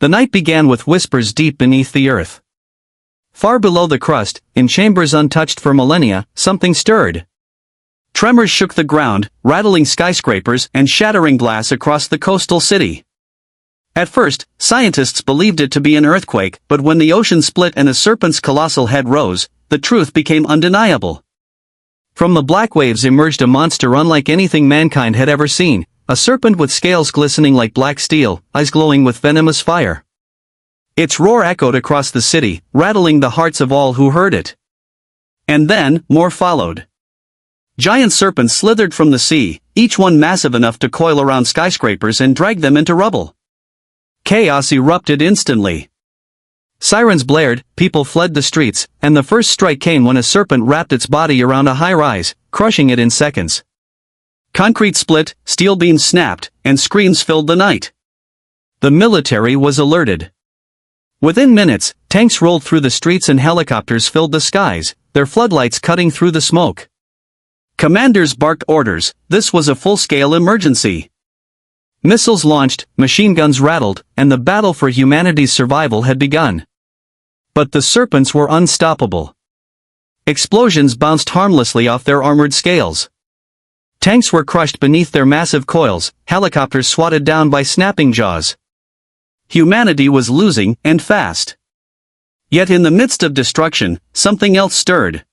The night began with whispers deep beneath the earth. Far below the crust, in chambers untouched for millennia, something stirred. Tremors shook the ground, rattling skyscrapers and shattering glass across the coastal city. At first, scientists believed it to be an earthquake, but when the ocean split and a serpent's colossal head rose, the truth became undeniable. From the black waves emerged a monster unlike anything mankind had ever seen, a serpent with scales glistening like black steel, eyes glowing with venomous fire. Its roar echoed across the city, rattling the hearts of all who heard it. And then, more followed. Giant serpents slithered from the sea, each one massive enough to coil around skyscrapers and drag them into rubble. Chaos erupted instantly. Sirens blared, people fled the streets, and the first strike came when a serpent wrapped its body around a high-rise, crushing it in seconds. Concrete split, steel beams snapped, and screams filled the night. The military was alerted. Within minutes, tanks rolled through the streets and helicopters filled the skies, their floodlights cutting through the smoke. Commanders barked orders. This was a full-scale emergency. Missiles launched, machine guns rattled, and the battle for humanity's survival had begun. But the serpents were unstoppable. Explosions bounced harmlessly off their armored scales. Tanks were crushed beneath their massive coils, helicopters swatted down by snapping jaws. Humanity was losing, and fast. Yet in the midst of destruction, something else stirred.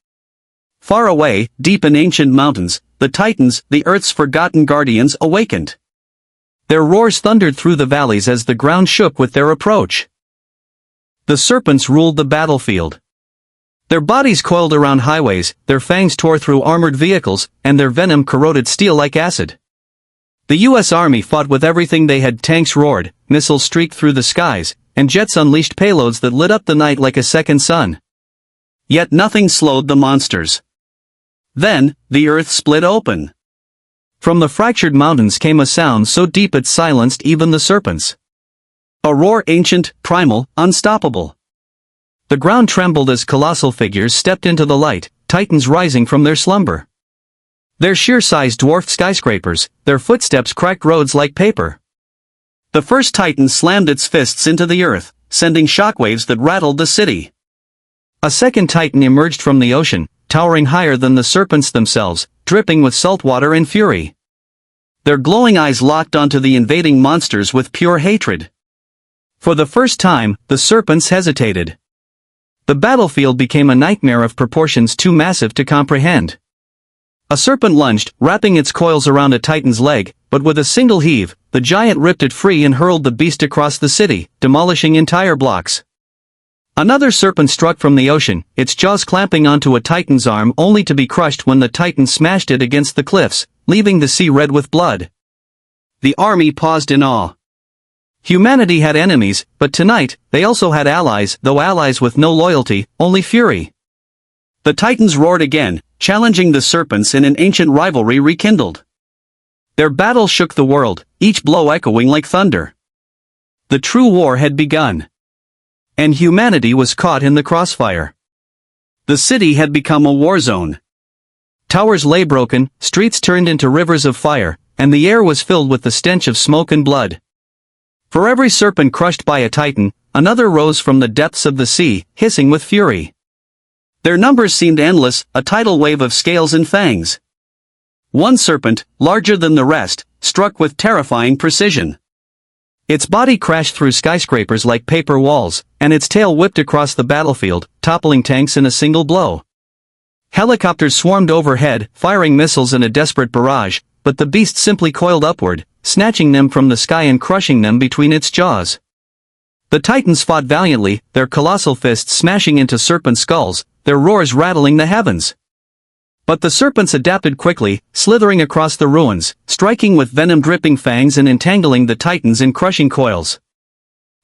Far away, deep in ancient mountains, the Titans, the Earth's forgotten guardians, awakened. Their roars thundered through the valleys as the ground shook with their approach. The serpents ruled the battlefield. Their bodies coiled around highways, their fangs tore through armored vehicles, and their venom corroded steel like acid. The U.S. Army fought with everything they had. Tanks roared, missiles streaked through the skies, and jets unleashed payloads that lit up the night like a second sun. Yet nothing slowed the monsters. Then, the earth split open. From the fractured mountains came a sound so deep it silenced even the serpents. A roar ancient, primal, unstoppable. The ground trembled as colossal figures stepped into the light, titans rising from their slumber. Their sheer size dwarfed skyscrapers, their footsteps cracked roads like paper. The first titan slammed its fists into the earth, sending shockwaves that rattled the city. A second titan emerged from the ocean, towering higher than the serpents themselves, dripping with salt water and fury. Their glowing eyes locked onto the invading monsters with pure hatred. For the first time, the serpents hesitated. The battlefield became a nightmare of proportions too massive to comprehend. A serpent lunged, wrapping its coils around a titan's leg, but with a single heave, the giant ripped it free and hurled the beast across the city, demolishing entire blocks. Another serpent struck from the ocean, its jaws clamping onto a titan's arm only to be crushed when the titan smashed it against the cliffs, leaving the sea red with blood. The army paused in awe. Humanity had enemies, but tonight, they also had allies, though allies with no loyalty, only fury. The titans roared again, challenging the serpents in an ancient rivalry rekindled. Their battle shook the world, each blow echoing like thunder. The true war had begun. And humanity was caught in the crossfire. The city had become a war zone. Towers lay broken, streets turned into rivers of fire, and the air was filled with the stench of smoke and blood. For every serpent crushed by a titan, another rose from the depths of the sea, hissing with fury. Their numbers seemed endless, a tidal wave of scales and fangs. One serpent, larger than the rest, struck with terrifying precision. Its body crashed through skyscrapers like paper walls, and its tail whipped across the battlefield, toppling tanks in a single blow. Helicopters swarmed overhead, firing missiles in a desperate barrage, but the beast simply coiled upward, snatching them from the sky and crushing them between its jaws. The titans fought valiantly, their colossal fists smashing into serpent skulls, their roars rattling the heavens. But the serpents adapted quickly, slithering across the ruins, striking with venom-dripping fangs and entangling the titans in crushing coils.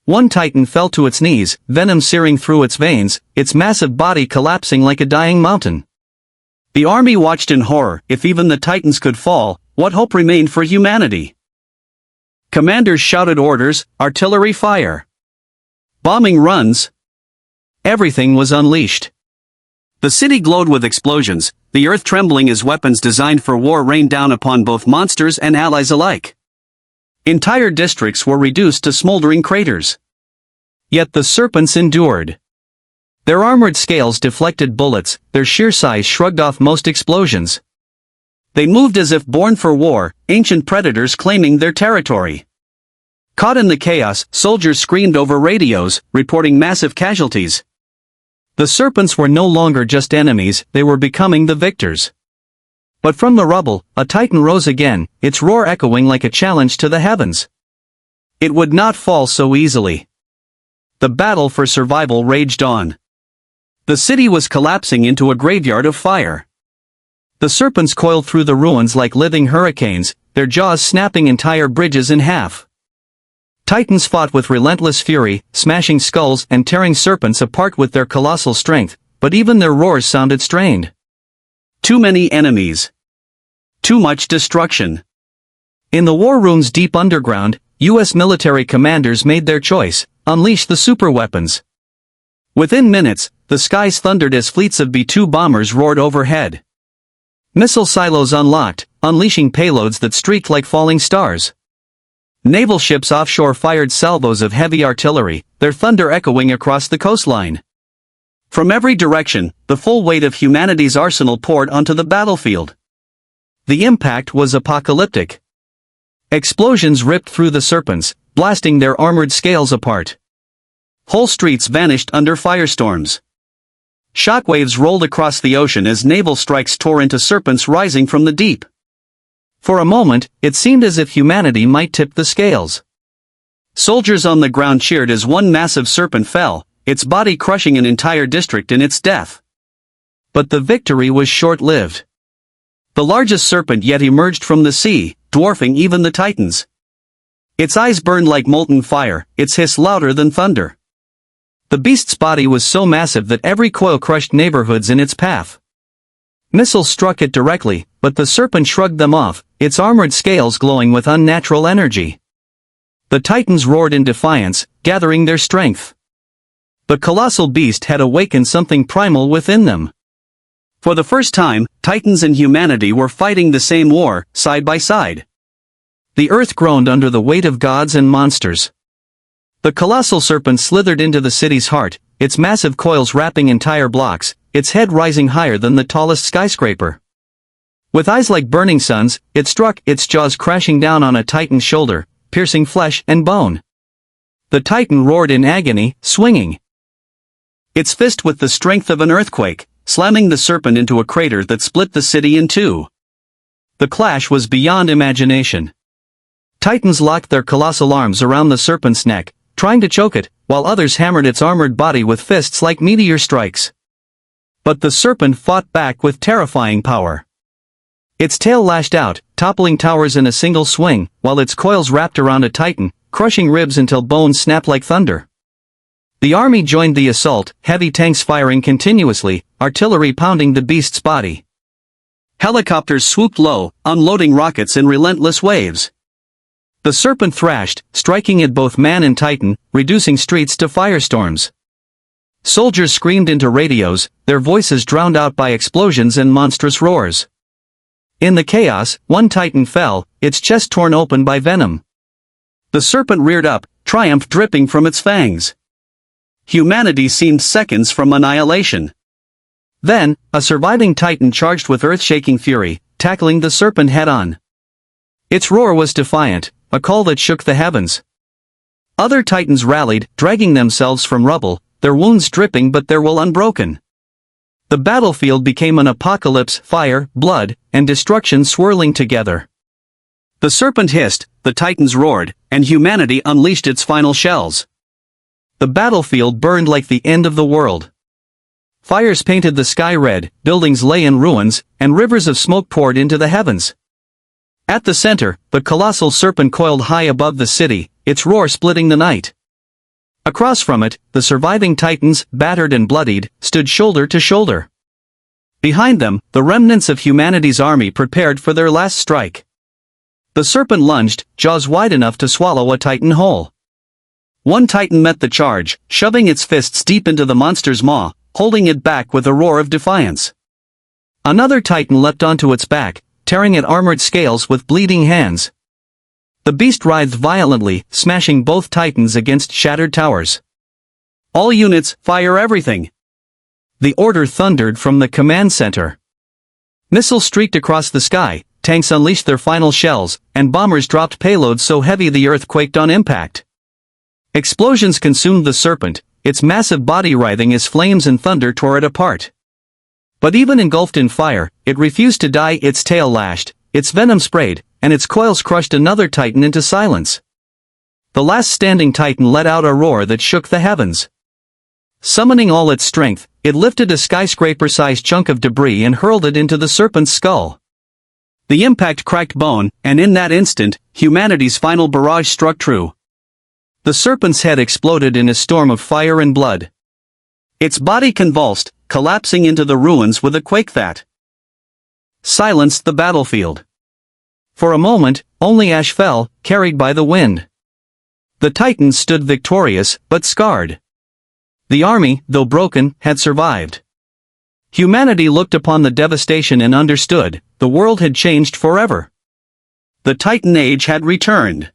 One titan fell to its knees, venom searing through its veins, its massive body collapsing like a dying mountain. The army watched in horror. If even the titans could fall, what hope remained for humanity? Commanders shouted orders, artillery fire. Bombing runs. Everything was unleashed. The city glowed with explosions, the earth trembling as weapons designed for war rained down upon both monsters and allies alike. Entire districts were reduced to smoldering craters. Yet the serpents endured. Their armored scales deflected bullets, their sheer size shrugged off most explosions. They moved as if born for war, ancient predators claiming their territory. Caught in the chaos, soldiers screamed over radios, reporting massive casualties. The serpents were no longer just enemies, they were becoming the victors. But from the rubble, a titan rose again, its roar echoing like a challenge to the heavens. It would not fall so easily. The battle for survival raged on. The city was collapsing into a graveyard of fire. The serpents coiled through the ruins like living hurricanes, their jaws snapping entire bridges in half. Titans fought with relentless fury, smashing skulls and tearing serpents apart with their colossal strength, but even their roars sounded strained. Too many enemies. Too much destruction. In the war rooms deep underground, U.S. military commanders made their choice: unleash the superweapons. Within minutes, the skies thundered as fleets of B-2 bombers roared overhead. Missile silos unlocked, unleashing payloads that streaked like falling stars. Naval ships offshore fired salvos of heavy artillery, their thunder echoing across the coastline. From every direction, the full weight of humanity's arsenal poured onto the battlefield. The impact was apocalyptic. Explosions ripped through the serpents, blasting their armored scales apart. Whole streets vanished under firestorms. Shockwaves rolled across the ocean as naval strikes tore into serpents rising from the deep. For a moment, it seemed as if humanity might tip the scales. Soldiers on the ground cheered as one massive serpent fell, its body crushing an entire district in its death. But the victory was short-lived. The largest serpent yet emerged from the sea, dwarfing even the titans. Its eyes burned like molten fire, its hiss louder than thunder. The beast's body was so massive that every coil crushed neighborhoods in its path. Missiles struck it directly, but the serpent shrugged them off, its armored scales glowing with unnatural energy. The titans roared in defiance, gathering their strength. The colossal beast had awakened something primal within them. For the first time, titans and humanity were fighting the same war, side by side. The earth groaned under the weight of gods and monsters. The colossal serpent slithered into the city's heart, its massive coils wrapping entire blocks, its head rising higher than the tallest skyscraper. With eyes like burning suns, it struck, its jaws crashing down on a titan's shoulder, piercing flesh and bone. The titan roared in agony, swinging its fist with the strength of an earthquake, slamming the serpent into a crater that split the city in two. The clash was beyond imagination. Titans locked their colossal arms around the serpent's neck, trying to choke it, while others hammered its armored body with fists like meteor strikes. But the serpent fought back with terrifying power. Its tail lashed out, toppling towers in a single swing, while its coils wrapped around a titan, crushing ribs until bones snapped like thunder. The army joined the assault, heavy tanks firing continuously, artillery pounding the beast's body. Helicopters swooped low, unloading rockets in relentless waves. The serpent thrashed, striking at both man and titan, reducing streets to firestorms. Soldiers screamed into radios, their voices drowned out by explosions and monstrous roars. In the chaos, one titan fell, its chest torn open by venom. The serpent reared up, triumph dripping from its fangs. Humanity seemed seconds from annihilation. Then, a surviving titan charged with earth-shaking fury, tackling the serpent head-on. Its roar was defiant, a call that shook the heavens. Other titans rallied, dragging themselves from rubble, their wounds dripping but their will unbroken. The battlefield became an apocalypse, fire, blood, and destruction swirling together. The serpent hissed, the titans roared, and humanity unleashed its final shells. The battlefield burned like the end of the world. Fires painted the sky red, buildings lay in ruins, and rivers of smoke poured into the heavens. At the center, the colossal serpent coiled high above the city, its roar splitting the night. Across from it, the surviving titans, battered and bloodied, stood shoulder to shoulder. Behind them, the remnants of humanity's army prepared for their last strike. The serpent lunged, jaws wide enough to swallow a titan whole. One titan met the charge, shoving its fists deep into the monster's maw, holding it back with a roar of defiance. Another titan leapt onto its back, tearing at armored scales with bleeding hands. The beast writhed violently, smashing both titans against shattered towers. All units, fire everything! The order thundered from the command center. Missiles streaked across the sky, tanks unleashed their final shells, and bombers dropped payloads so heavy the earth quaked on impact. Explosions consumed the Serpent, its massive body writhing as flames and thunder tore it apart. But even engulfed in fire, it refused to die. Its tail lashed, its venom sprayed, and its coils crushed another Titan into silence. The last standing Titan let out a roar that shook the heavens. Summoning all its strength, it lifted a skyscraper-sized chunk of debris and hurled it into the Serpent's skull. The impact cracked bone, and in that instant, humanity's final barrage struck true. The Serpent's head exploded in a storm of fire and blood. Its body convulsed, collapsing into the ruins with a quake that silenced the battlefield. For a moment, only ash fell, carried by the wind. The Titan stood victorious, but scarred. The army, though broken, had survived. Humanity looked upon the devastation and understood, the world had changed forever. The Titan Age had returned.